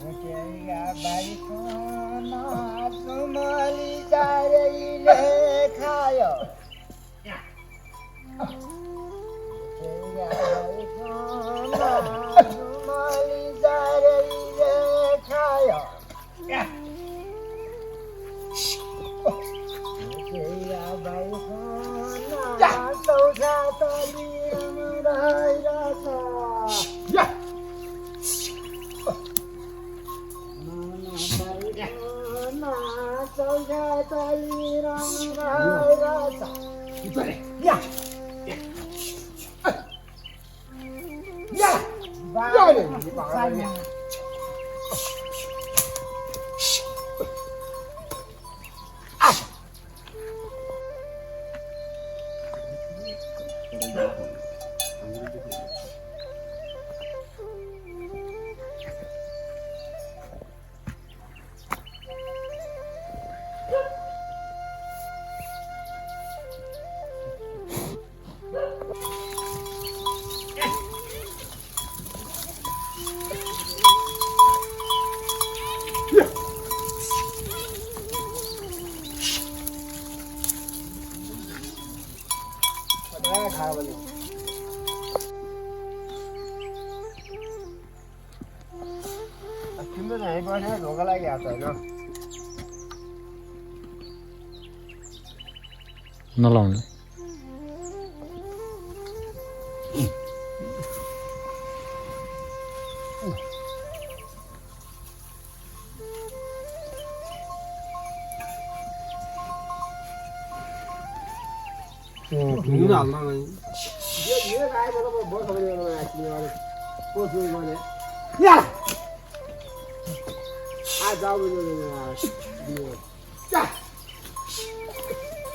तेरा भाइ खाना सुमली जारैले खायो तेरा भाइ खाना सुमली जारैले खायो तेरा भाइ खाना चौसा तली रहिरहेछ तिम्रो चाहिँ बसेर ढोका लागिहाल्छ होइन नलाउनु घुम्नु हाल्न नि यो आएको बस coach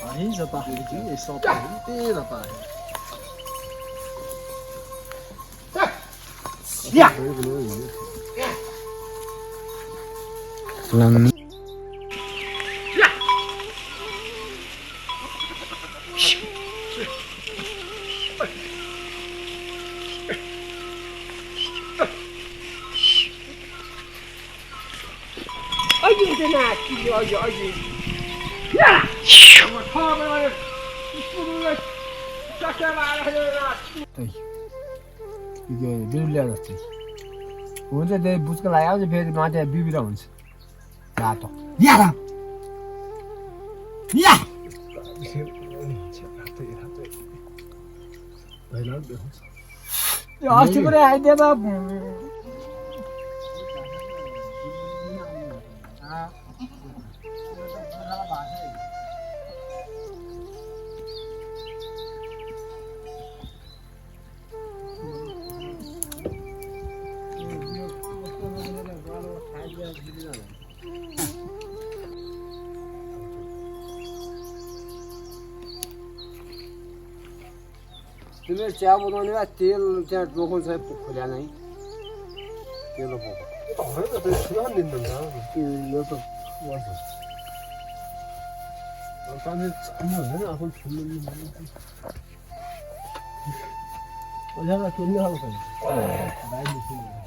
Aí já tá rapidinho, esse sol tá inteiro, rapaz. लाउनु बिरुलिया जस्तै हुन्छ त्यही बुझ्को लागि आउँछ फेरि माथि बिबिरा हुन्छ रातो अस्ति पनि आइदिए त तिमीले चिया बनाउने भए तेल त्यहाँ जोखाउँछ खोल्या नै तेल बोको होइन त सुनान दिन्छ यो त पानी छान्नु हुँदैन आफू छुन्नु नि ओझामा छुन्नु आउँछ भाइ छुन्नु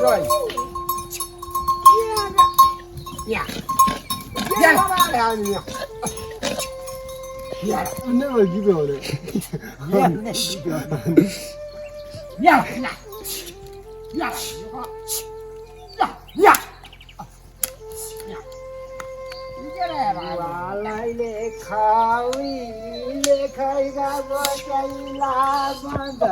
Rồi. Dạ. Dạ. Dạ. Ne var gibi öyle. Dạ. Dạ. Dạ. Valaile खाउले खाइगा बचाइला बन्द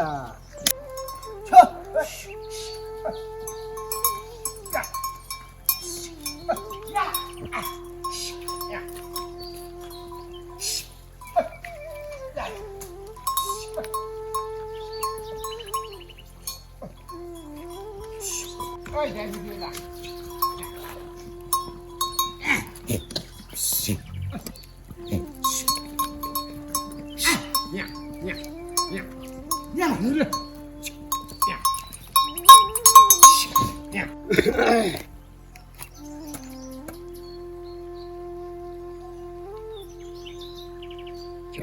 Ôi, đây đi là. Nha, nha, nha. Nha, nữa. Nha. Nha.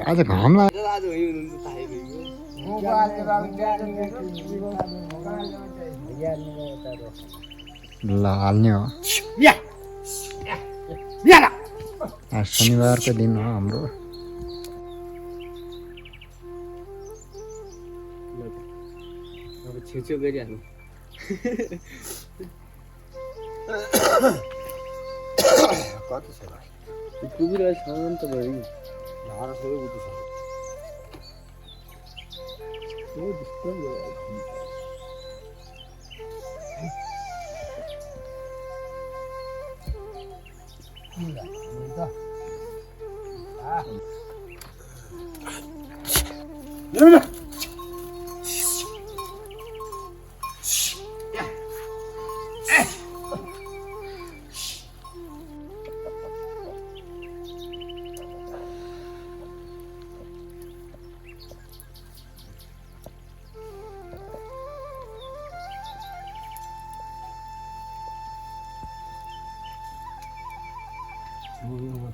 आज घाम लाग्यो आज हुनुहुन्छ थाहै भयो मोबाइलले बाबु ज्यादा ल हाल्ने हो या या या आज शनिबारको दिन हो हाम्रो अब छिचो गरिहाल्नु कति छ भाइ कुकुरलाई शान्त भयो धारा सबै उठ्छ ओ डिस्टर्ब भयो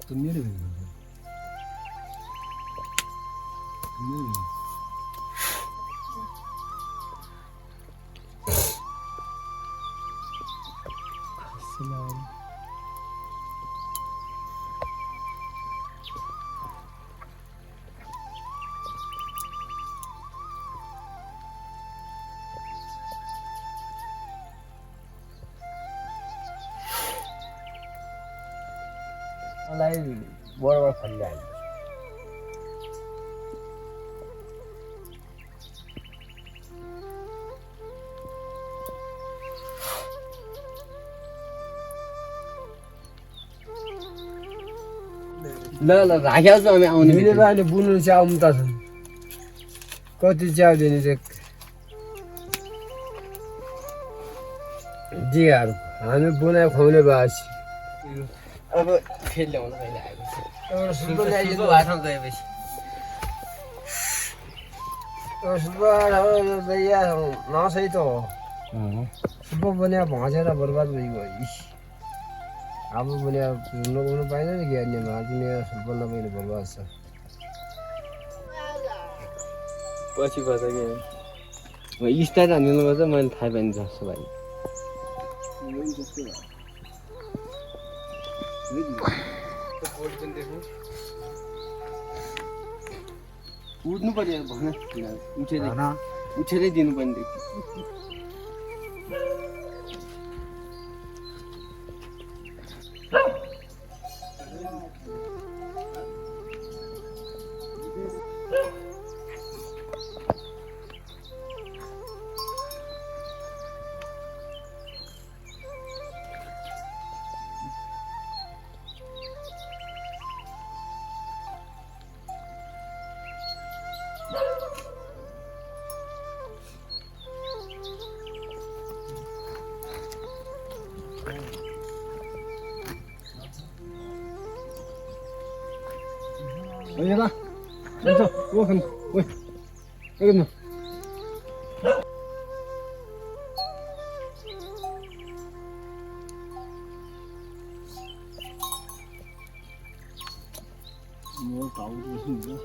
तो मेरे भी मलाई बराबर फलिहाल्यो ल ल राख्या छु हामी आउने मेरो बाले बुन्नु च्याउ त छ कति च्याउ दिने चाहिँ दिहाहरू हामी बुनाइ खुवाउने बासी अब फेरि ल्याउनु कहिले आएको एउटा सुब्बा सुब्बा ल्याइदिनु भाषण गएपछि सुब्बा भैया नसही त हो सुब्बा बनिया भाँचेर बर्बाद भइगयो इस अब बनिया नगाउनु पाएन नि ज्ञानीमा दुनियाँ सुब्बा नपाइने बर्बाद छ पछि पर्छ कि स्टार्ट हानिदिनुपर्छ मैले थाहा पाएँ जस्तो भाइ उठ्नु पर्यो भन उठेरै दिनु पर्ने देखि Oye, va. Eso, cojan. Uy. Oigan. No, tao cũng không biết.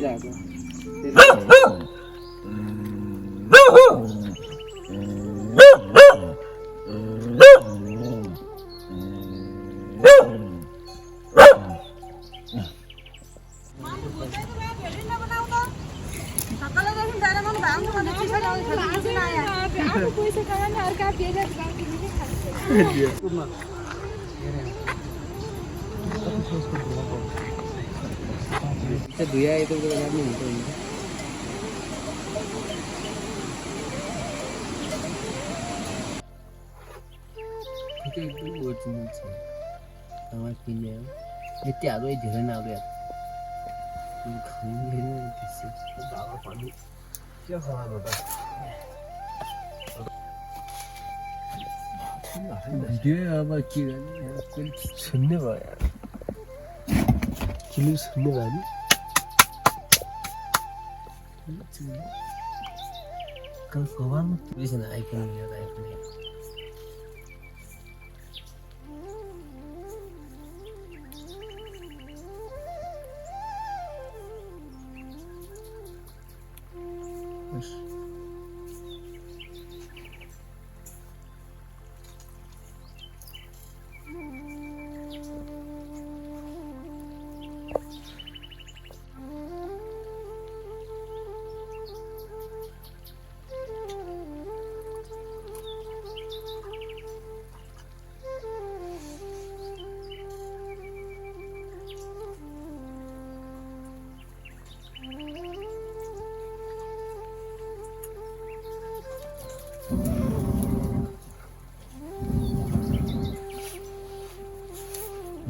दिइरहेको त्यो धुया यता उता गर्दा पनि हुन्छ नि त्यो एकदम ओरिजिनल छ टमाटर किन्ने हो यति हालो धेरै नहालो यार खानु त्यसै बाबा पानी के खानु त भिडियो अब के गर्ने कोही छुन्ने भयो यार किलो छुन्ने भयो नि कल कबारमा पुलिसले आइफोन लिएर आइफोन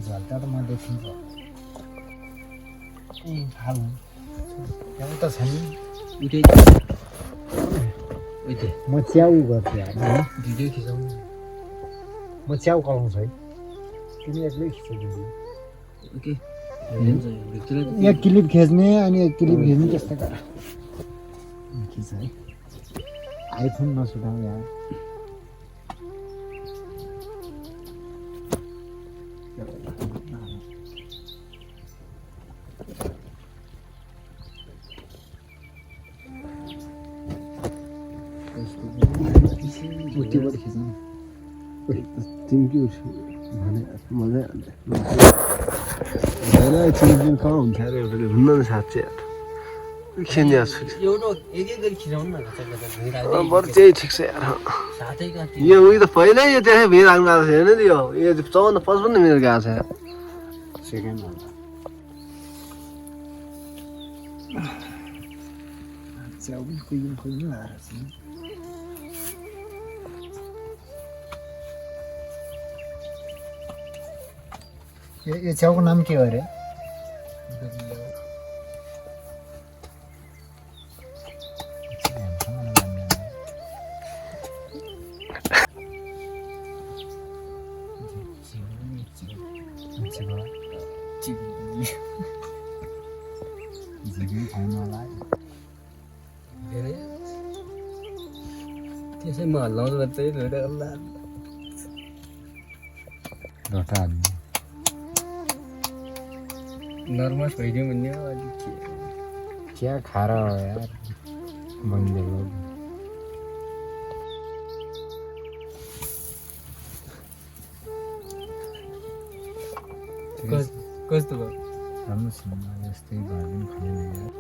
झल्टा त म देखिन्छ ए हाउ एउटा छ नि उठे उठे म च्याउ गर्छु यार भिडियो खिचाउनु म च्याउ कराउँछु है तिमी एक्लै खिच्छ भिडियो ओके एक क्लिप खिच्ने अनि एक क्लिप खिच्ने त्यस्तो गर खिच है आइफोन नसुटाउ यार उठ्योबाट खिच्नु तिमी के उठ्यो भने मजा होइन एकछिन कहाँ हुन्छ अरे एउटा हुन्न नि साँच्चै यार खेल्ने छु एउटा एक एक गरी खिचाउनु न बरु त्यही ठिक छ यार यो उयो त पहिल्यै यो त्यहाँ भिड लाग्नु गएको थियो होइन यो 54-55 मिनट गएको छ सेकेन्ड च्याउ पनि कुहिनु आएर छ यो च्याउको नाम के हो अरे त्यसैमा हल्लाउँदा मात्रै लोटा हाल्नु नर्मस भइदियो भन्ने अलिक क्या खारा हो यार बन्दे लोग कस्तो भयो राम्रो छ यस्तै भए पनि खाने यार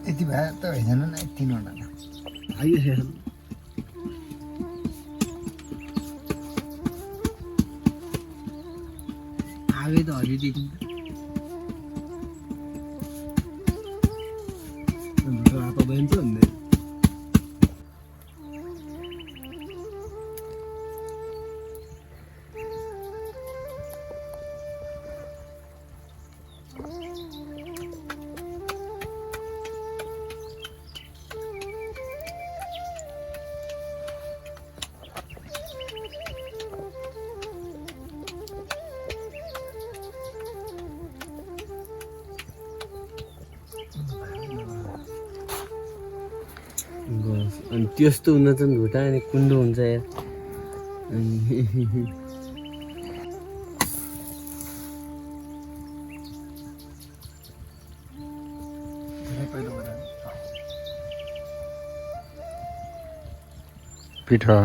यति भए त होइन नि 3वटा आइयो आगे त हरिदेखि रातो बन्छ भन्दै अनि त्यस्तो हुन चाहिँ भुटा अनि कुण्डो हुन्छ यार पिठा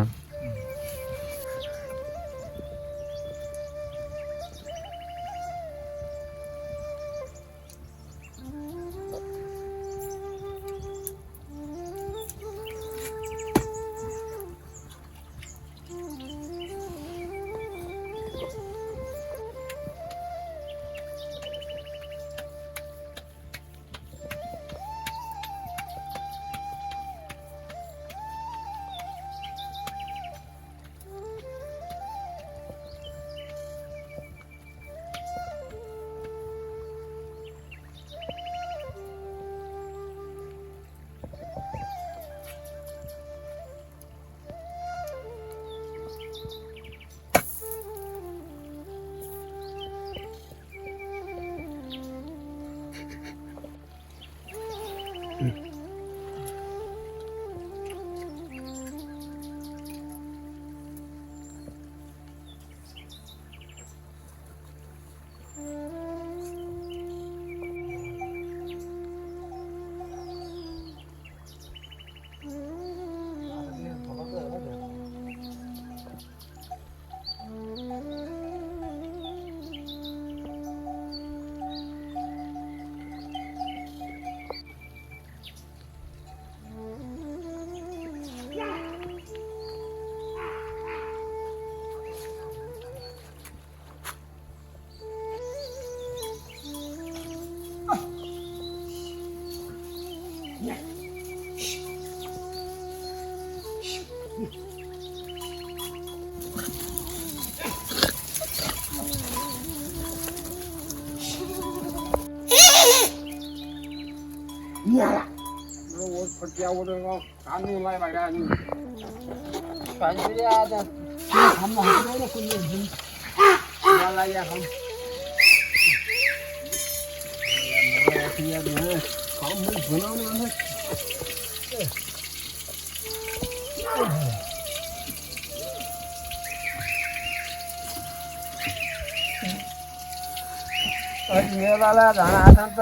मेलाला जान आँट्छ नि त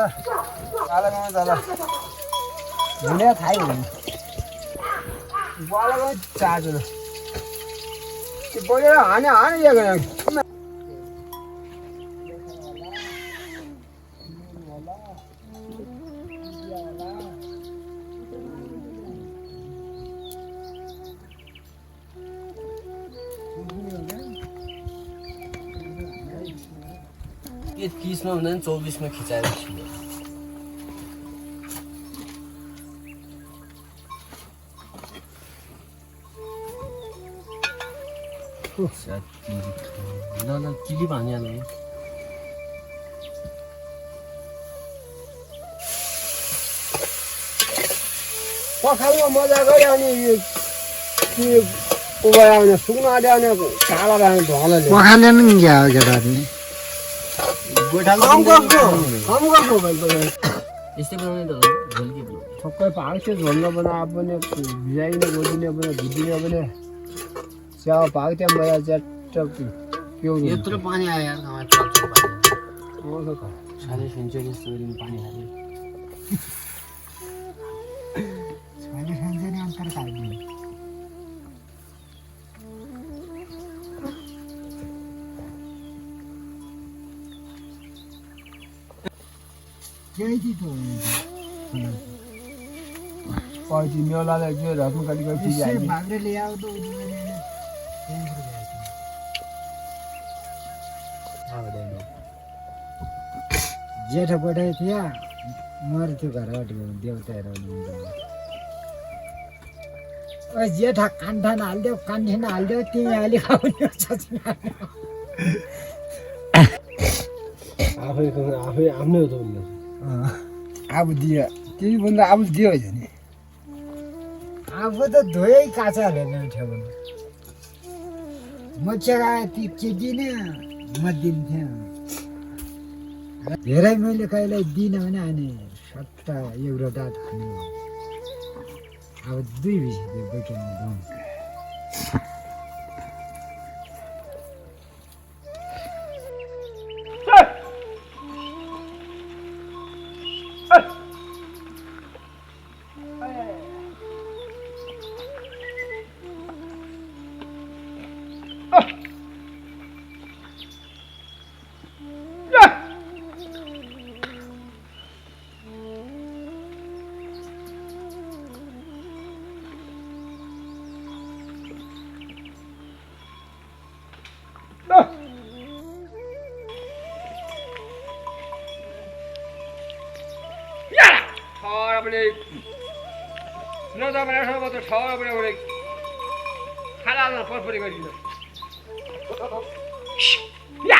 बालागाउँमा जाला हुने थाहै हुने बालागाउँ चार्जर त्यो बढेर हाने ये 30 में हुँदैन 24 में खिचाएर छियो ल किली भान्याले पखालमा मजा गऱ्यो अनि यो उभा आउने सुक्न आँट्यो भने काला राख्ने ढलले पखाले नि क्या केटाहरूले यस्तै बनाउने त झोल्की ठक्कै पाक्छ झोल्न बनाए पनि भिजाइने गोदिने पनि धुदिने पनि स्याउ पाक त्यहाँ मैला च्याट्ट पिउनु यत्रो पानी आयो यार साह्रै सुन्छ जस्तो पानी हाल्यो अन्तर खाइदिनु पैँती मेलालाई के रत्न कति जेठो पठाएको थियो मर त्यो घरबाट देउताहरू जेठा कान्ठान हालिदेऊ कान्ठेन हालिदेऊ तिमी अहिले आउने आफै आफ्नै हो त अब दियो त्यही भन्दा अब दियो नि आफू त धोयै काँचा हेर्ने उठ्यो भने म चाहिँ के दिने म दिन्थेँ धेरै मैले कहिल्यै दिनँ भने अनि सट्टा एउटा दाँत खाने अब 2 बिस बोकेर अपने न त अपने सब तो छ अपने अपने खाना पर परे गरिदिनु या या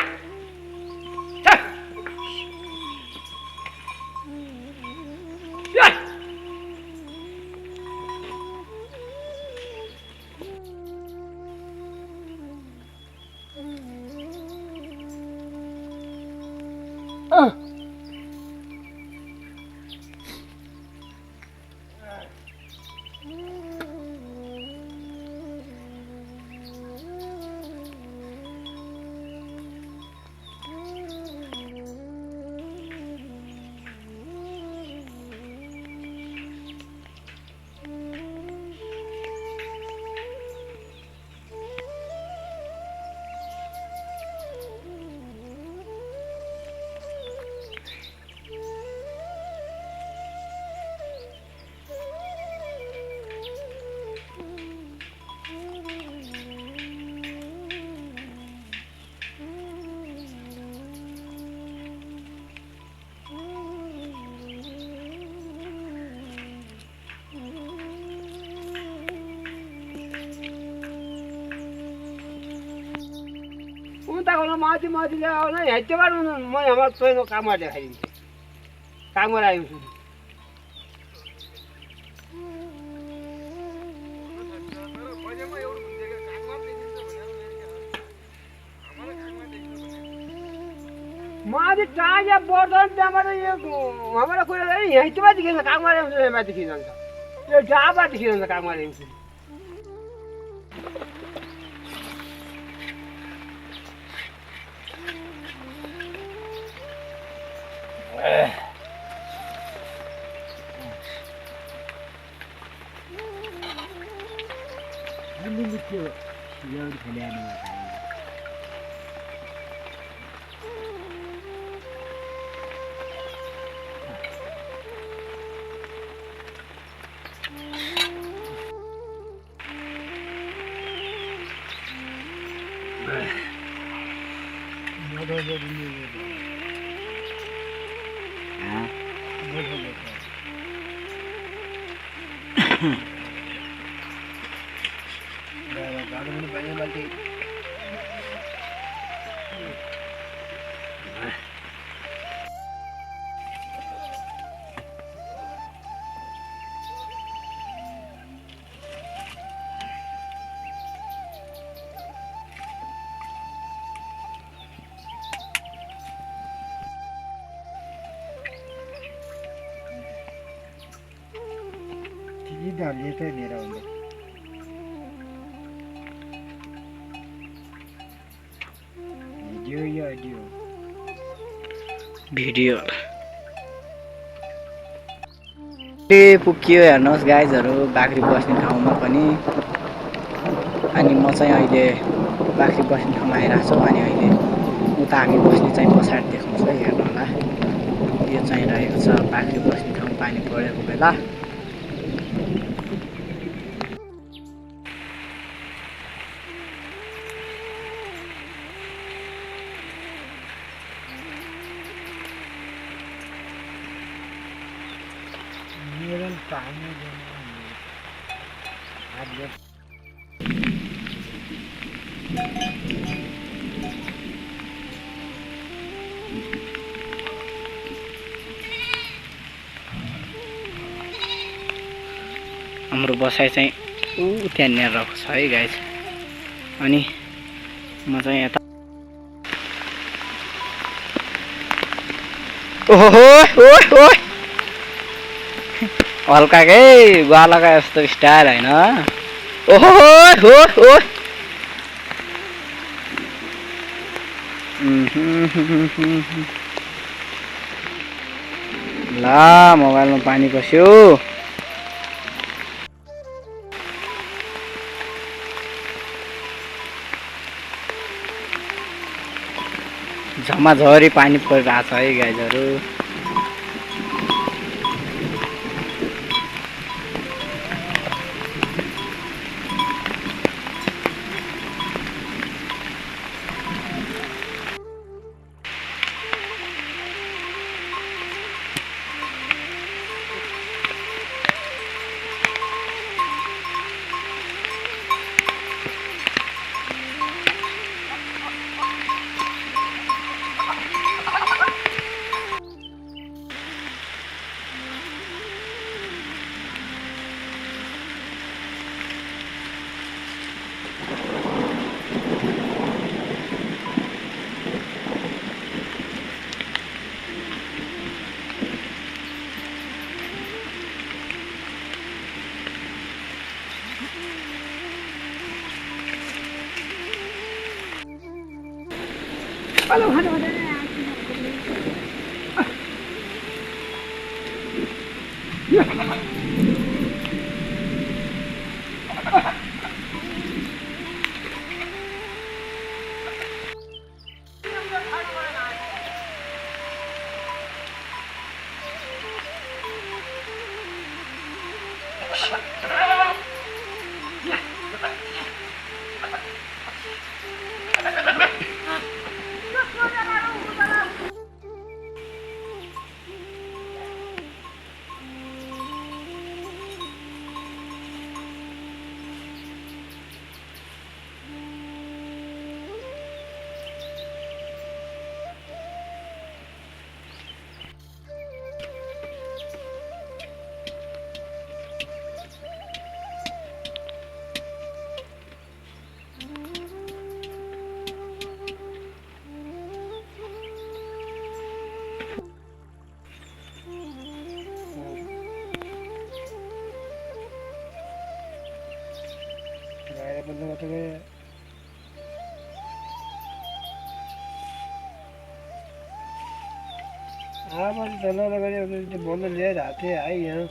माथि माथिले आउन हेटेबाट म हाम्रो ट्रेनको काममा देखाइदिन्छु काम गराइदिन्छु माथि टाँगे बढ्दैन त्यहाँबाट यो हाम्रो कुरा हेटेबाट देखिन्छ काम गराइदिन्छु यहाँ देखिन्छ यो डाबा देखिन्छ काम गराइदिन्छु डरले चाहिँ लिएर आउँदै भिडियो पुग्यो हेर्नुहोस् गाइजहरू बाख्री बस्ने ठाउँमा पनि अनि म चाहिँ अहिले बाख्री बस्ने ठाउँमा आइरहेको छु अनि अहिले उता हामी बस्ने चाहिँ पछाडि देखाउँछ हेर्नु होला यो चाहिँ रहेको छ बाख्री बस्ने ठाउँ पानी परेको बेला हाम्रो बसाइ चाहिँ त्यहाँनिर रहेको छ है गाइस अनि म चाहिँ यता ओहो ओ हल्काकै ग्वालाका जस्तो स्टाइल हैन ओहो हो हो ला मोबाइलमा पानी पस्यो झमाझरी पानी परिरहेको छ है गाइजहरु बोल ले जाते आई यहाँ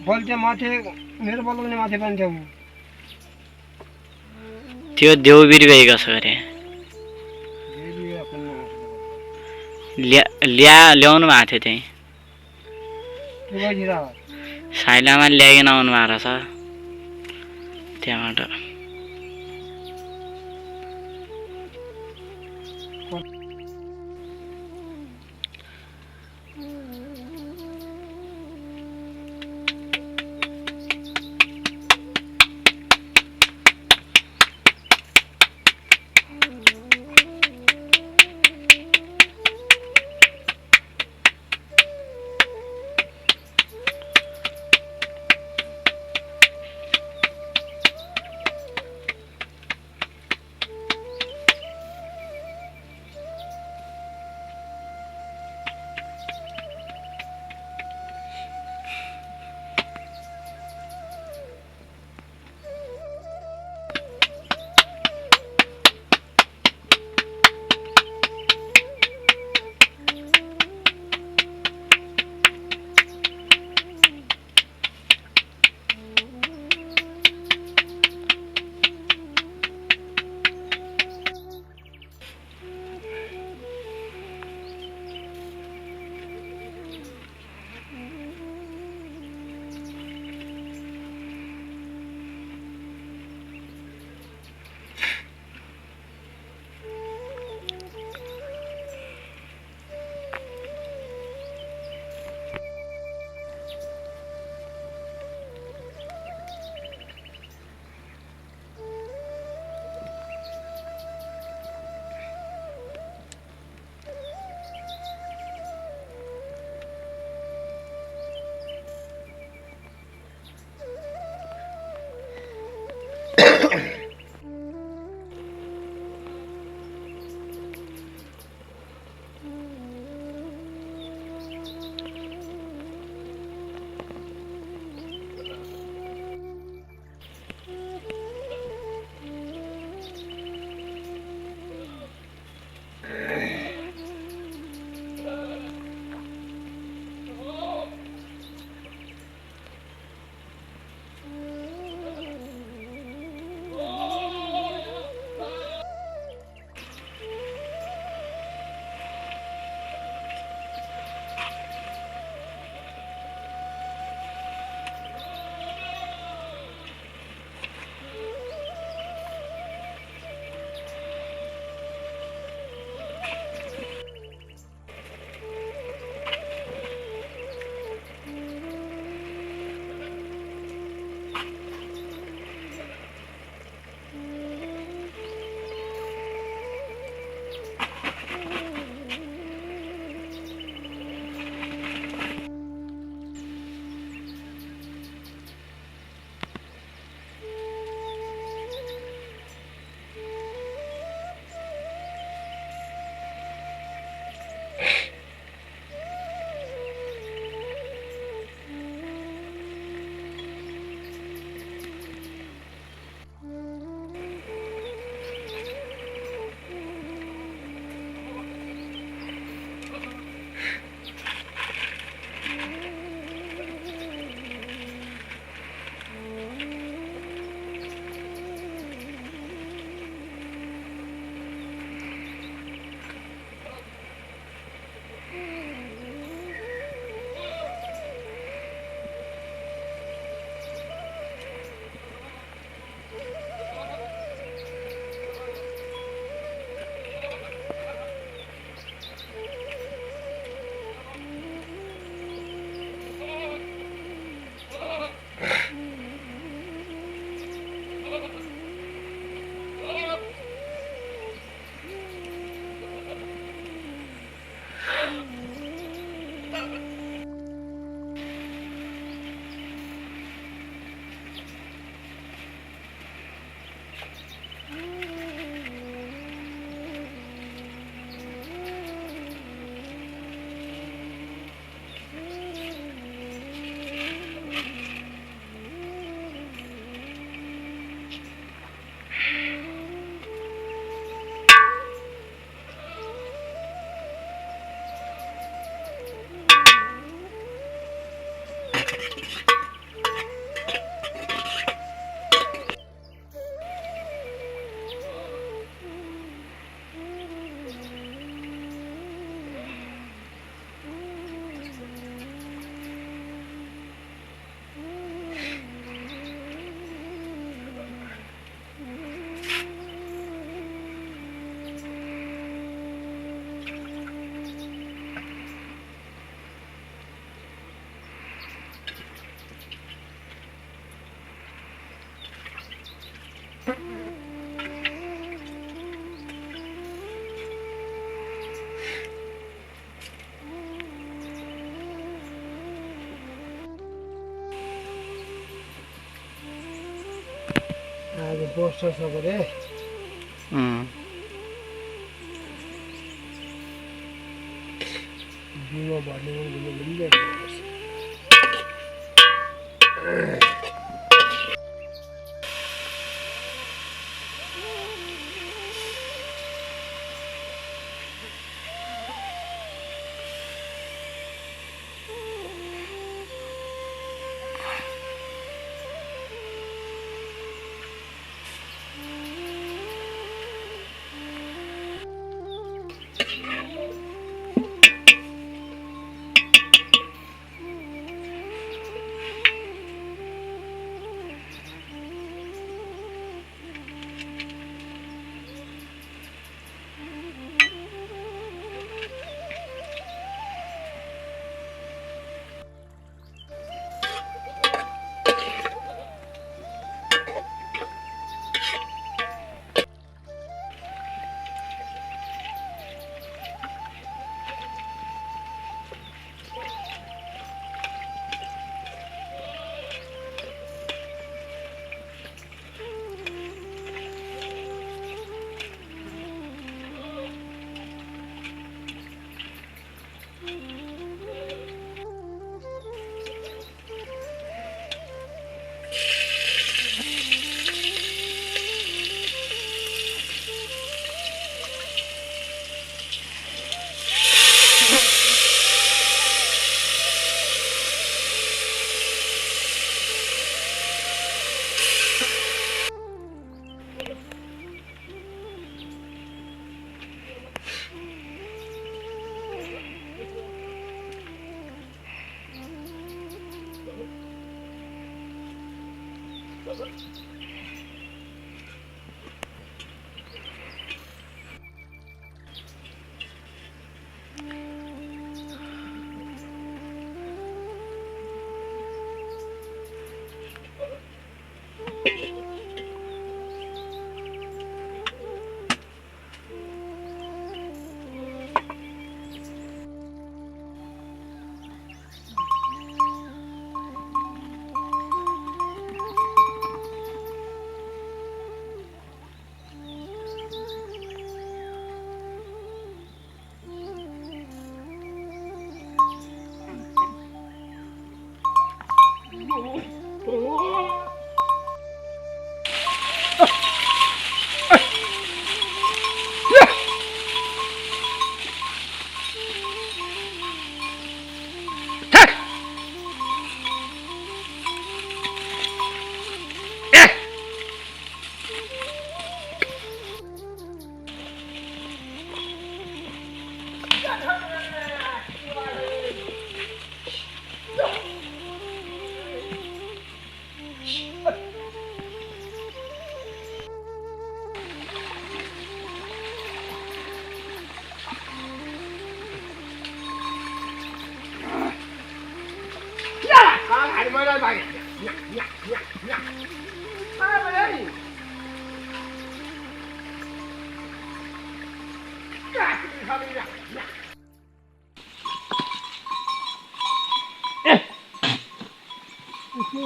बल चाहिँ माथि मेरो बल पनि माथि पनि थियो त्यो देउ बिरुवा कसो गरे ल्याउनु भएको थियो त्यही साइलामा ल्याइकन आउनु भएको रहेछ त्यहाँबाट आज पोस्ट सबरे जुवा भन्ने भन्ने के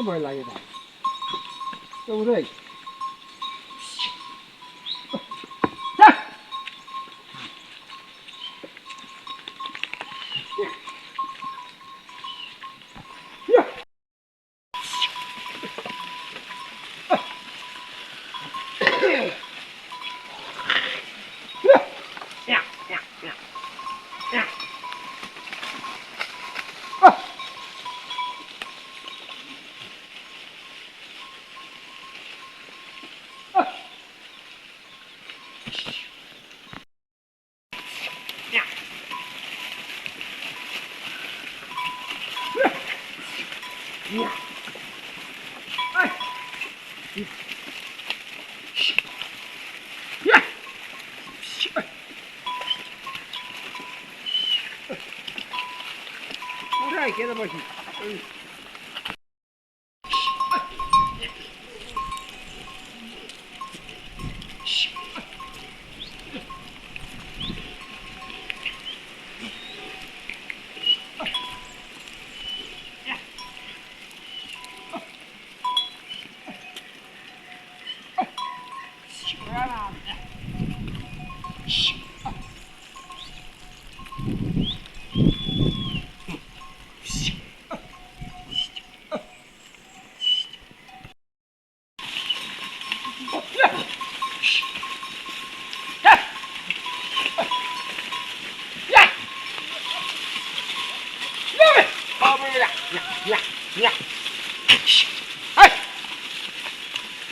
भयो लाग्यो त उरै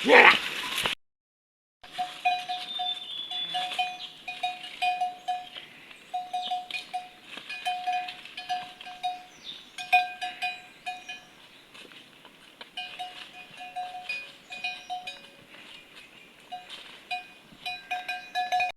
Yeah.